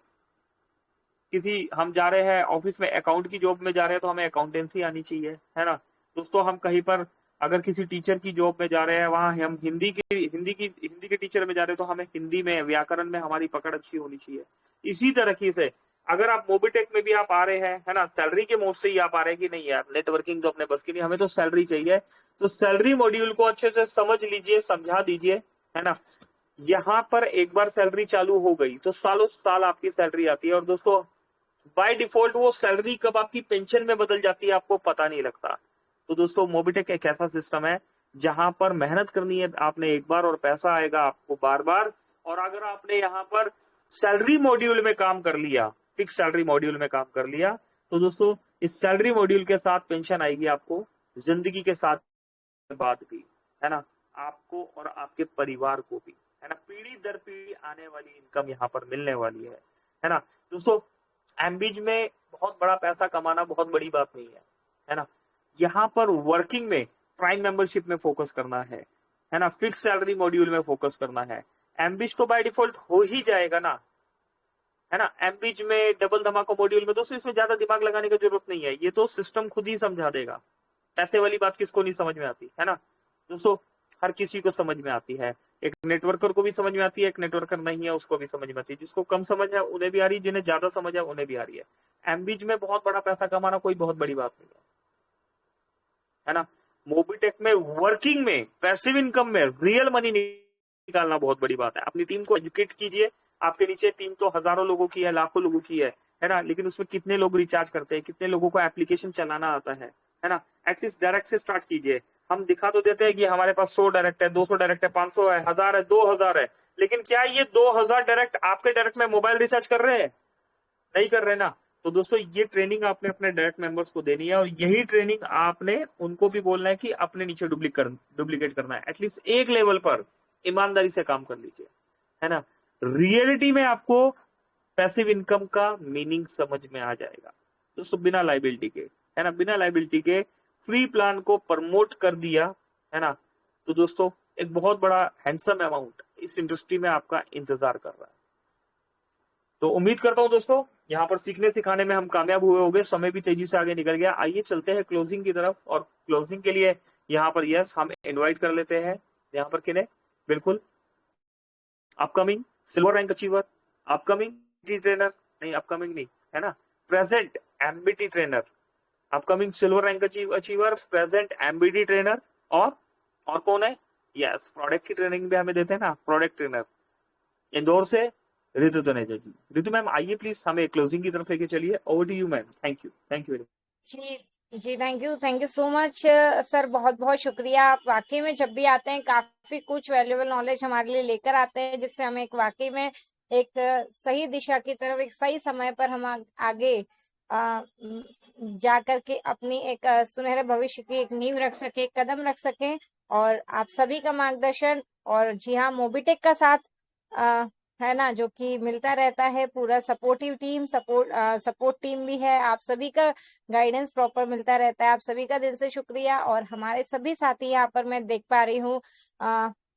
B: हम जा रहे हैं ऑफिस में अकाउंट की जॉब में जा रहे हैं तो हमें अकाउंटेंसी आनी चाहिए, है ना दोस्तों। हम कहीं पर अगर किसी टीचर की जॉब में जा रहे हैं, वहां हम हिंदी के टीचर में जा रहे हैं तो हमें हिंदी में, व्याकरण में हमारी पकड़ अच्छी होनी चाहिए। इसी तरीके से अगर आप मोबिटेक में भी आप आ रहे हैं, है ना, सैलरी के मोड से ही आप आ रहे हैं कि नहीं यार नेटवर्किंग तो अपने बस की नहीं, हमें तो सैलरी चाहिए, तो सैलरी मॉड्यूल को अच्छे से समझ लीजिए, समझा दीजिए, है ना। यहाँ पर एक बार सैलरी चालू हो गई तो सालों साल आपकी सैलरी आती है। और दोस्तों बाय डिफॉल्ट वो सैलरी कब आपकी पेंशन में बदल जाती है आपको पता नहीं लगता। तो दोस्तों मोबिटेक एक ऐसा सिस्टम है जहां पर मेहनत करनी है आपने एक बार और पैसा आएगा आपको बार बार। और अगर आपने यहाँ पर सैलरी मॉड्यूल में काम कर लिया, फिक्स सैलरी मॉड्यूल में काम कर लिया, तो दोस्तों इस सैलरी मॉड्यूल के साथ पेंशन आएगी आपको जिंदगी के साथ बाद भी, है ना, आपको और आपके परिवार को भी, है ना, पीढ़ी दर पीढ़ी आने वाली इनकम यहाँ पर मिलने वाली है ना दोस्तों। एमबीज में बहुत बड़ा पैसा कमाना बहुत बड़ी बात नहीं है ना। यहाँ पर वर्किंग में प्राइम मेंबरशिप में फोकस करना है ना, फिक्स सैलरी मॉड्यूल में फोकस करना है। एमबीज तो बाय डिफॉल्ट हो ही जाएगा ना, है ना। एमबीज में डबल धमाका मॉड्यूल में दोस्तों इसमें ज्यादा दिमाग लगाने की जरूरत नहीं है, ये तो सिस्टम खुद ही समझा देगा। पैसे वाली बात किसको नहीं समझ में आती, है ना दोस्तों, हर किसी को समझ में आती है। एक नेटवर्कर को भी समझ में आती है, एक नेटवर्कर नहीं है उसको भी समझ में आती है। जिसको कम समझ है उन्हें भी आ रही है, जिन्हें ज्यादा समझ है उन्हें भी आ रही है। एमबीज में बहुत बड़ा पैसा कमाना कोई बहुत बड़ी बात नहीं है ना। मोबिटेक में वर्किंग में पैसिव इनकम में रियल मनी निकालना बहुत बड़ी बात है। अपनी टीम को एजुकेट कीजिए। आपके नीचे टीम तो हजारों लोगों की है, लाखों लोगों की है ना, लेकिन उसमें कितने लोग रिचार्ज करते हैं, कितने लोगों को एप्लीकेशन चलाना आता है ना। एक्सिस डायरेक्ट से स्टार्ट कीजिए। हम दिखा तो देते हैं कि हमारे पास 100 डायरेक्ट है, 200 डायरेक्ट है, 500 है, 1000 है, 2000 है, लेकिन क्या ये 2000 डायरेक्ट आपके डायरेक्ट में मोबाइल रिचार्ज कर रहे हैं? नहीं कर रहे ना। तो दोस्तों ये ट्रेनिंग आपने अपने डायरेक्ट मेंबर्स को देनी है और यही ट्रेनिंग आपने उनको भी बोलना है कि अपने नीचे डुप्लीकेट करना है। एटलीस्ट एक लेवल पर ईमानदारी से काम कर लीजिए, है ना। रियलिटी में आपको पैसिव इनकम का मीनिंग समझ में आ जाएगा दोस्तों, बिना लाइबिलिटी के, है ना, बिना लाइबिलिटी के फ्री प्लान को प्रमोट कर दिया, है ना। तो दोस्तों एक बहुत बड़ा हैंडसम अमाउंट इस इंडस्ट्री में आपका इंतजार कर रहा है। तो उम्मीद करता हूं दोस्तों यहाँ पर सीखने सिखाने में हम कामयाब हुए होंगे। समय भी तेजी से आगे निकल गया। आइए चलते हैं क्लोजिंग की तरफ। और क्लोजिंग के लिए यहाँ पर यस हम इनवाइट कर लेते हैं यहाँ पर किन्हें, बिल्कुल upcoming silver rank achiever, upcoming trainer, नहीं अपकमिंग नहीं, है ना, present MBT trainer, upcoming silver rank achiever, present MBT trainer और कौन है, यस प्रोडक्ट की ट्रेनिंग भी हमें देते हैं ना, प्रोडक्ट ट्रेनर, इंदौर से ऋतु तनेजा जी। ऋतु मैम आइए प्लीज हमें क्लोजिंग की तरफ लेके चलिए। Over to you ma'am. Thank you very much.
A: जी जी, thank you so much sir, बहुत बहुत शुक्रिया। आप वाकई में जब भी आते हैं काफी कुछ वैल्यूएबल नॉलेज हमारे लिए लेकर आते हैं, जिससे हमें एक वाकई में एक सही दिशा की तरफ एक सही समय पर हम आगे जा करके अपनी एक सुनहरे भविष्य की एक नींव रख सके, कदम रख सकें। और आप सभी का मार्गदर्शन और जी हाँ, मोबिटेक का साथ अ, है ना, जो कि मिलता रहता है, पूरा सपोर्टिव टीम, सपोर्ट टीम भी है, आप सभी का गाइडेंस प्रॉपर मिलता रहता है। आप सभी का दिल से शुक्रिया। और हमारे सभी साथी यहाँ पर मैं देख पा रही हूँ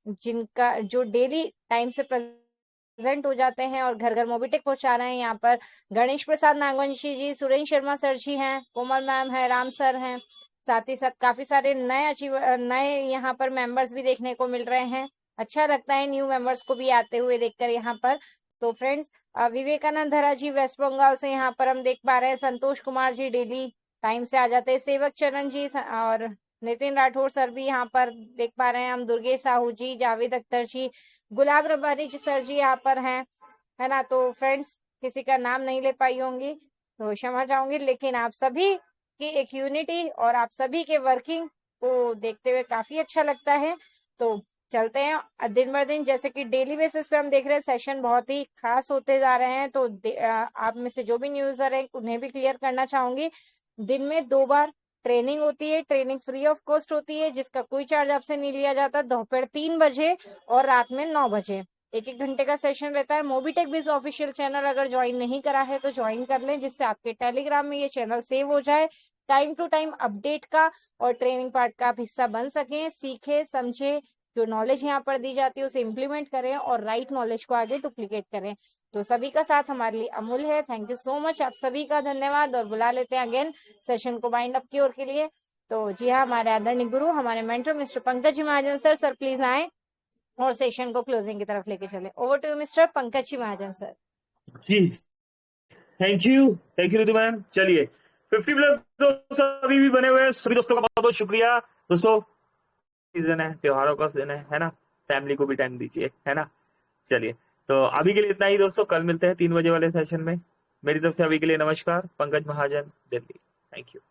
A: जिनका जो डेली टाइम से प्रेजेंट हो जाते हैं और घर घर मोबिटेक पहुंचा रहे हैं। यहाँ पर गणेश प्रसाद नागवंशी जी, सुरेंद्र शर्मा सर जी हैं, कोमल मैम है, राम सर हैं, साथ ही साथ काफी सारे नए यहाँ पर मेंबर्स भी देखने को मिल रहे हैं। अच्छा लगता है न्यू मेंबर्स को भी आते हुए देखकर यहाँ पर। तो फ्रेंड्स, विवेकानंद धरा जी वेस्ट बंगाल से यहाँ पर हम देख पा रहे हैं, संतोष कुमार जी डेली टाइम से आ जाते हैं, सेवक चरण जी और नितिन राठौर सर भी यहाँ पर देख पा रहे हैं हम, दुर्गेश साहू जी, जावेद अख्तर जी, गुलाब रब्बानी जी सर जी यहाँ पर हैं, है ना। तो फ्रेंड्स, किसी का नाम नहीं ले पाई होंगी तो क्षमा चाहूंगी, लेकिन आप सभी की एक यूनिटी और आप सभी के वर्किंग को देखते हुए काफी अच्छा लगता है। तो चलते हैं दिन ब दिन, जैसे कि डेली बेसिस पे हम देख रहे हैं सेशन बहुत ही खास होते जा रहे हैं। तो आप में से जो भी न्यूजर है उन्हें भी क्लियर करना चाहूंगी, दिन में 2 बार ट्रेनिंग होती है, ट्रेनिंग फ्री ऑफ कॉस्ट होती है, जिसका कोई चार्ज आपसे नहीं लिया जाता। दोपहर 3 बजे और रात में 9 बजे 1-1 घंटे का सेशन रहता है। मोबीटेक बिज ऑफिशियल चैनल अगर ज्वाइन नहीं करा है तो ज्वाइन कर लें, जिससे आपके टेलीग्राम में ये चैनल सेव हो जाए, टाइम टू टाइम अपडेट का और ट्रेनिंग पार्ट का आप हिस्सा बन सकें, सीखे समझे, जो नॉलेज यहाँ पर दी जाती है उसे इम्प्लीमेंट करें और राइट नॉलेज को आगे डुप्लीकेट करें। तो सभी का साथ हमारे लिए अमूल्य है। थैंक यू सो मच, आप सभी का धन्यवाद। और बुला लेते हैं अगेन सेशन को बाइंड अप की ओर के लिए। तो जी हाँ, हमारे आदरणीय गुरु, हमारे mentor mister Pankaj ji Mahajan sir, please आए और सेशन को क्लोजिंग की तरफ लेके चले। Over to mister Pankaj ji Mahajan sir.
B: जी, थैंक यू रितु मैम। चलिए, 50+ दोस्त अभी भी बने हुए हैं, सभी दोस्तों का बहुत बहुत शुक्रिया। दोस्तों, सीजन है, त्योहारों का सीजन है ना, फैमिली को भी टाइम दीजिए, है ना। चलिए, तो अभी के लिए इतना ही दोस्तों, कल मिलते हैं 3 बजे वाले सेशन में। मेरी तरफ से अभी के लिए नमस्कार। पंकज महाजन, दिल्ली। Thank you.